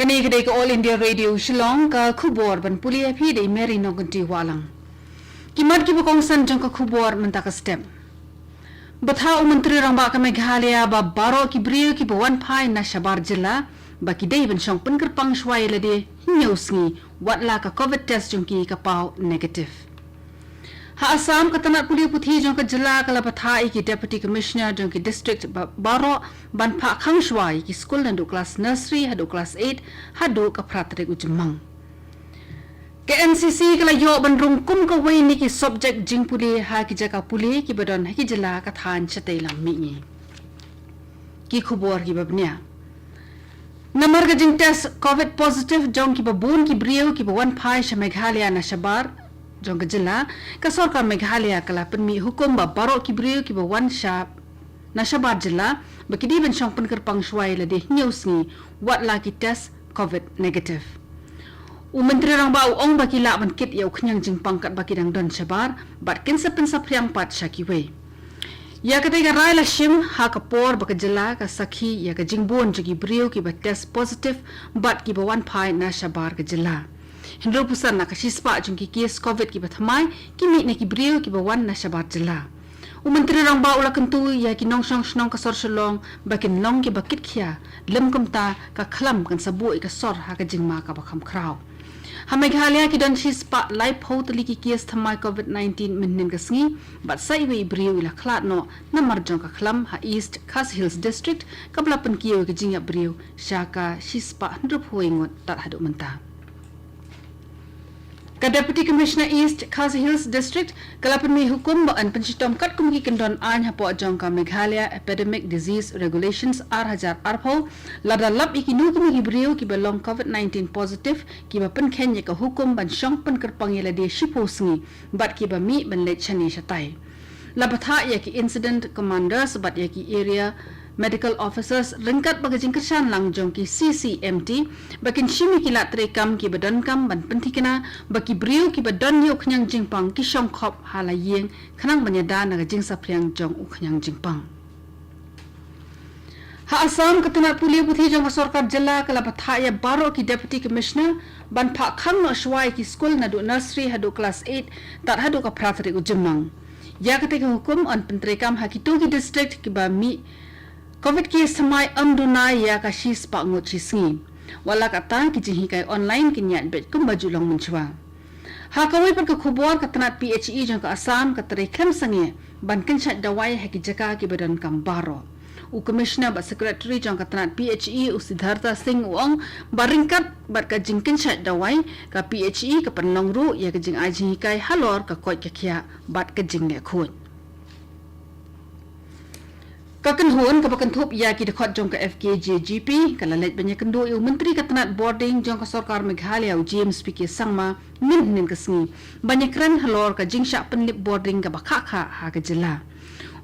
Kani kedai ke All India Radio Shillong ka khubor ban pulia phi dei Mary Noganti walang. Kimat ki bukong san jong ka khubor mentaka stem. Batha Menteri Ramba ka Meghalaya ba baro ki brio ki bawan phai na Shabar jilla ba ki dei ban shong penkerpang shwai la de nyosngi watla ka COVID test jong ki ka pau negative. Ha Assam ka tanat pulia puthi jong ka jilla ka la batha ki Deputy Commissioner jong ki district baro ban pha khang shwai ki school nandu class nursery hadu class 8 hadu ka pratrik ujmang. Ke NCC kala yo ban rung kum ka wei ni ki subject jing puli ha ki jaka puli ki badon ha ki jila ka than chatei lam mi ni ki khubor ki babnya namar ka jing test COVID positive jong ki babun ki brio ki bawan phai sha Meghalaya na Shabar jong ka jila ka sarkar Meghalaya kala penmi hukum ba baro ki brio ki bawan sha na Shabar jila ba ki di ban shong pen kerpang shwai la de nyosni wat la ki test COVID negative. Menteri Ramba ong baki la ban kit yau khnyang jing pangkat baki dang don Shabar bat kin sepen sapriang pat shaki we ya ka tega rai la shim ha ka por baka jela ka sakhi ya ka jingbon jigi brio ki ba test positive bat ki ba wan phai na Shabar ka jela hindro pusan na ka shispa jing ki case COVID ki ba thamai ki mi ne ki brio ki ba wan na Shabar jela Menteri Ramba ula kentu ya ki nong shong shnong ka sor shalong bakin long ki bakit khia lem kumta ka khlam kan sabu ka sor ha ka jingma ka ba kham khrau ha Meghalaya ki don shis pa live hoteli ki case thamai COVID-19 minnin ka sngi bat sai we brio ila khlat no namar jong ka khlam ha East Khas Hills District kabla pen kiyo ki jingya brio shaka shis pa ndrup huingot tat hadu menta ka Deputy Commissioner East Khas Hills District kalapan may hukum ba an pensitom kat kumki kendon an hapo jong ka Meghalaya Epidemic Disease Regulations R1000 arpo lada lap ikinu kumi brio ki belong COVID-19 positive ki ba pen kenya ka hukum ban shong pen kerpang yela de shipo sngi bat ki ba mi ban let chani shatai labatha ya ki incident commanders bat ya ki area medical officers ringkat bagajing kersan lang jong ki CCMT bakin shimi ki la trekam ki badan kam ban pentikena baki brio ki badan yo khnyang jingpang ki shong khop hala yeng khanang banyada na jing sapriang jong u khnyang jingpang ha Assam katana puli puthi jong sarkar jilla kala batha ya baro ki Deputy Commissioner ban pha khang no shwai ki school na do nursery hadu class 8 tar hadu ka pratri ujmang ya katika hukum on pentrekam hakitu ki district ki ba mi COVID case samai amdunai ya ka shis pa ngut chisngi wala kata ki jihi kai online kinyat bet kum baju long menchwa ha kawai per ka khubor ka tanat PHE jong ka Assam ka tere khem sange ban kin chat dawai ha ki jaka ki badan kam baro u commissioner ba secretary jong ka tanat PHE u Siddhartha Singh ong baringkat bat ka jingkin chat dawai ka PHE ka penong ru ya ka jing aji kai halor ka koi ka khia bat ka jing le khut kakan huan ka bakan thup ya ki dekhot jong ka FKJGP kala let banya kendo yu menteri ka tanat boarding jong ka sarkar Meghalaya u James PK Sangma min nin ka sngi banya kran halor ka jingsha penlip boarding ka bakha kha ha ka jila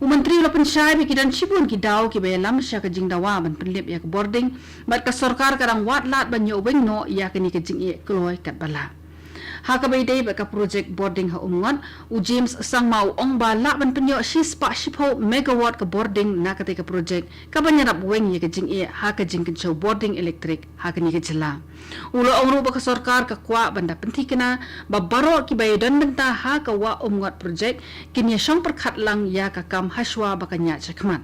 u menteri la penshai ki dan chibun ki daw ki belam sha ka jingdawa ban penlip ya ka boarding bat ka sarkar karang wat lat banyo beng no ya ka ni ka jing e kloi kat bala ha ka bai dei ba ka project boarding ha umngot u James Sangma ong ba la ban penyo shis pa shipho megawatt ka boarding na ka te ka project ka banyarap weng ye ka jing e ha ka jing kin show boarding electric ha ka ni ka jila ulo ongru ba ka sarkar ka kwa banda pentikena ba baro ki bai don benta ha ka wa umngot project kin ye shong perkhat lang ya ka kam haswa ba ka nya chakmat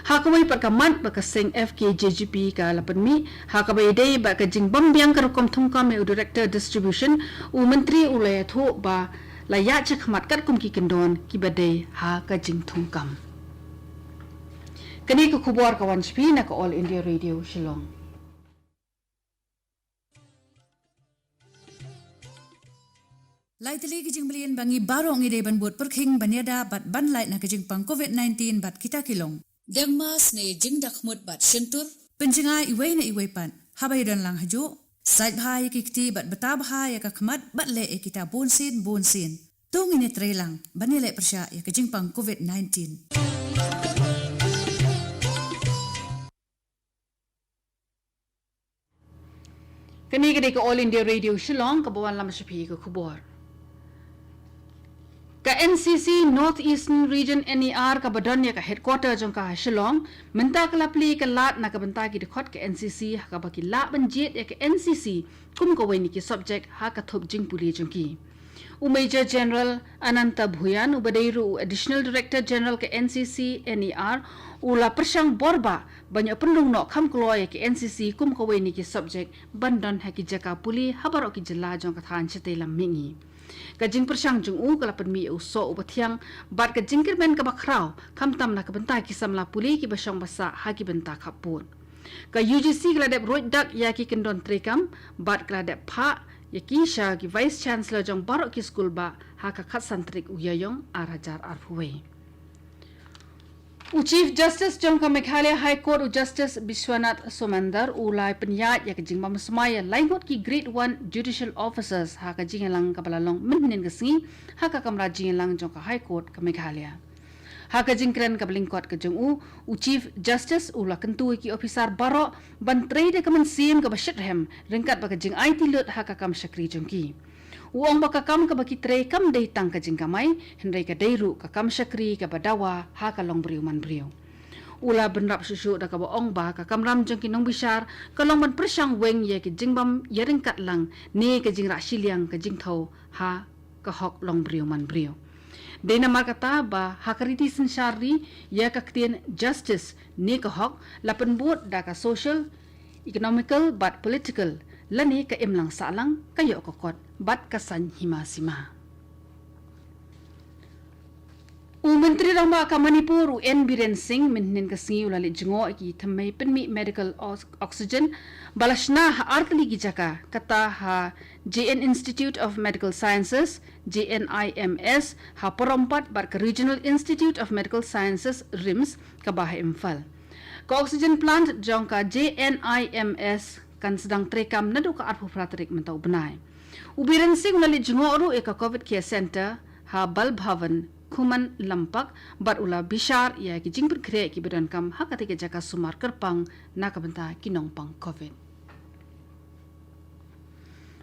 ha ka wai perkamat ba ka sing FKJGP ka lapan mi ha ka bai dei ba ka jing bambiang ka kom thung kam u director distribution u menteri ulaya thu ba la ya chakmat kat kum ki kendon ki badai ha ka jing thung kam kani ka khubor ka wan spi na ka All India Radio Shillong lai tali ki jing blian bangi barong ide ban buat perkhing banyada bat ban lai na ka jing pang COVID-19 bat kita kilong Dengmas ne jing dakhmut bat shentur penjinga iwei na iwei pan habai dan lang haju sait bhai kikti bat bata bhai ka khmat bat le e kita bonsin tung ini trelang banile persya ya ka jing pang COVID-19 kani ka All India Radio Shillong ka bawan lam shapi ka khubor ka NCC North Eastern Region NER ka badon ya ka headquarter jong ka Shillong menta ka lapli ka lat na ka benta ki dekhot ka NCC ha ka baki la banjet ya ka NCC kum ko weni ki subject ha ka thop jing puli jong ki Major General Ananta Bhuyan ubadairu Additional Director General ke NCC NER ula persang borba banyak pendung no kham kloy ke NCC kum ko weni ki subject bandon ha ki jaka puli habaro ki jela jong ka than chete lam mingi kajing persang jung kala penmi uso ubathiang bat kajing kirben ka bakrau kham tam na ka benta ki samla puli ki basang basa ha ki benta khapun ka UGC kala dep roid dak ya ki kendon trekam bat kala dep pha ya ki sha ki vice chancellor jong barok ki school ba ha ka khat santrik uyayong arajar arhuwe Chief Justice jong ka Meghalaya High Court Justice Biswanath Somandar ulai penyat ya kajing mamsmaya laingot ki grade 1 judicial officers ha kajing lang kabalalong menhin kesingi ha ka kamra jing lang jong ka High Court ka Meghalaya ha kajing kren ka blingkot ka jong Chief Justice ula kentu ki officer baro bantrei de kaman sim ka bashethem ringkat ba kajing IT lut ha ka kam shakri jong ki Uang baka kam ka baki tre kam day tang ka jing kamay, henday ka dayru ka kam syakri ka badawa ha ka long briw man briw. Ula benrap susu da ka baong ba ka kam ram jeng kinong bisar ka long man presyang weng ye ki jing bam yaring kat lang ne ka jing rak siliang ka jing thau ha ka hok long briw man briw. Day na makata ba ha ka riti sensari ya ka ktien justice ne ka hok lapan buot da ka social, economical but political lani ka imlang salang kayo kokot bat kasan himasima. Menteri Ramba ka Manipur N Biren Singh minhin ka singi ulali jingo ki thamai penmi medical oxygen balashna ha artli ki jaka kata ha JN Institute of Medical Sciences JNIMS ha porompat bar ka Regional Institute of Medical Sciences RIMS ka Baha Imphal. Ka oxygen plant jong ka JNIMS kan sedang trekam nadu ka arpu praterik mentau benai. Ubiran sing ulali jingoru eka COVID Care Center ha Balbhavan Kuman Lampak bat ula bishar ya ki jingpur kre ki bedan kam ha katika jaka sumar kerpang na kabenta kinong pang COVID.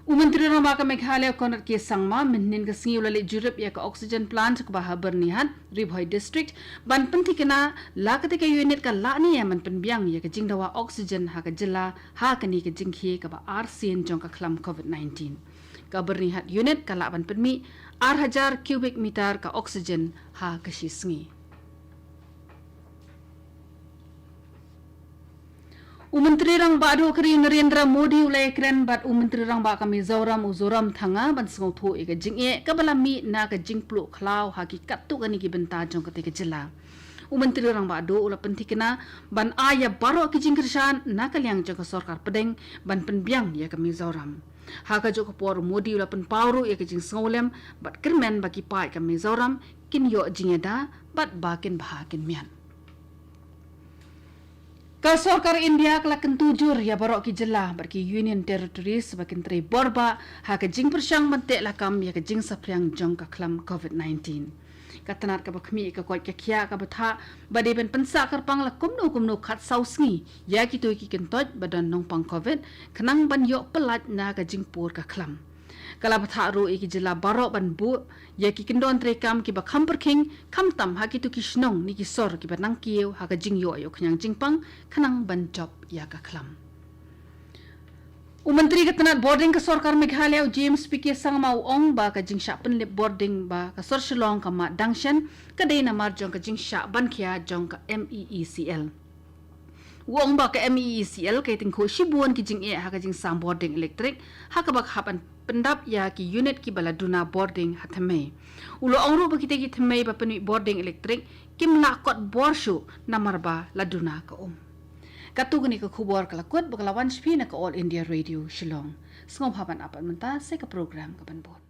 Menteri Ramba ka Meghalaya Konrad K Sangma minhin ka singi ulali jurup ya ka oxygen plant ka Baha Bernihan Ribhoi District ban penti kena la katika unit ka la ni ya man penbiang ya ka jingdawa oxygen ha ka jela ha ka ni ka jingkhie ka ba RCN jong ka klam COVID-19 ka Bernihan unit ka la ban penmi 1000 cubic meter ka oxygen ha ka shisngi Menteri Rang Badu Kri Narendra Modi ulai kren bat Menteri Rang Ba ka Mizoram uzoram thanga ban sngau tho e ka jinge ka balami na ka jingplu khlau hakikat tu kani ki benta jong ka te ka jila Menteri Rang Badu ula pentikena ban aya baro ki jingkirsan na ka liang jong ka sarkar pedeng ban penbiang ya ka Mizoram ha ka jok por Modi ula pen pauru ya ka jing sngolem bat kermen baki pai ka Mizoram kin yo jingeda bat bakin bahakin mian Ka sarkar India kala kentujur ya barok ki jela barki Union Territories sebagai tri borba ha ka jing persyang mentek lakam ya ka jing sapriang jong ka klam COVID-19. Katanar ka bakmi ka kwat ka kya ka batha bade ben pensa karpang la kumno khat sausngi ya ki to ki kentot badan nong pang COVID kanang ban yo pelat na ka jing pur ka klam. Kala batha ru ki jela barok ban bu ya ki kendon trekam ki ba khamper king khamtam ha ki tu ki snong ni ki sor ki banang kieu ha ka jing yo ayo khanyang jingpang khanang ban job ya ka klam Menteri Ketenat Boarding ke Sarkar Meghalaya James PK Sangmau Ong ba ka jing sya penlip boarding ba ka Sor Shillong ka ma Dangshan ka day na mar jong ka jing sya ban khia jong ka MEECL Wong ba ka MEECL kay tingko shibuan ki jing e ha ka jing sam boarding electric ha ka bak hapan pendap ya ki unit ki baladuna boarding hathame ulo ongru ba kita ki thame ba penui boarding electric kim la kot borshu namar ba laduna ka katugni ka khubor kala kot ba kala wanshpi na ka All India Radio Shillong sngom haban apan menta se ka program ka banbon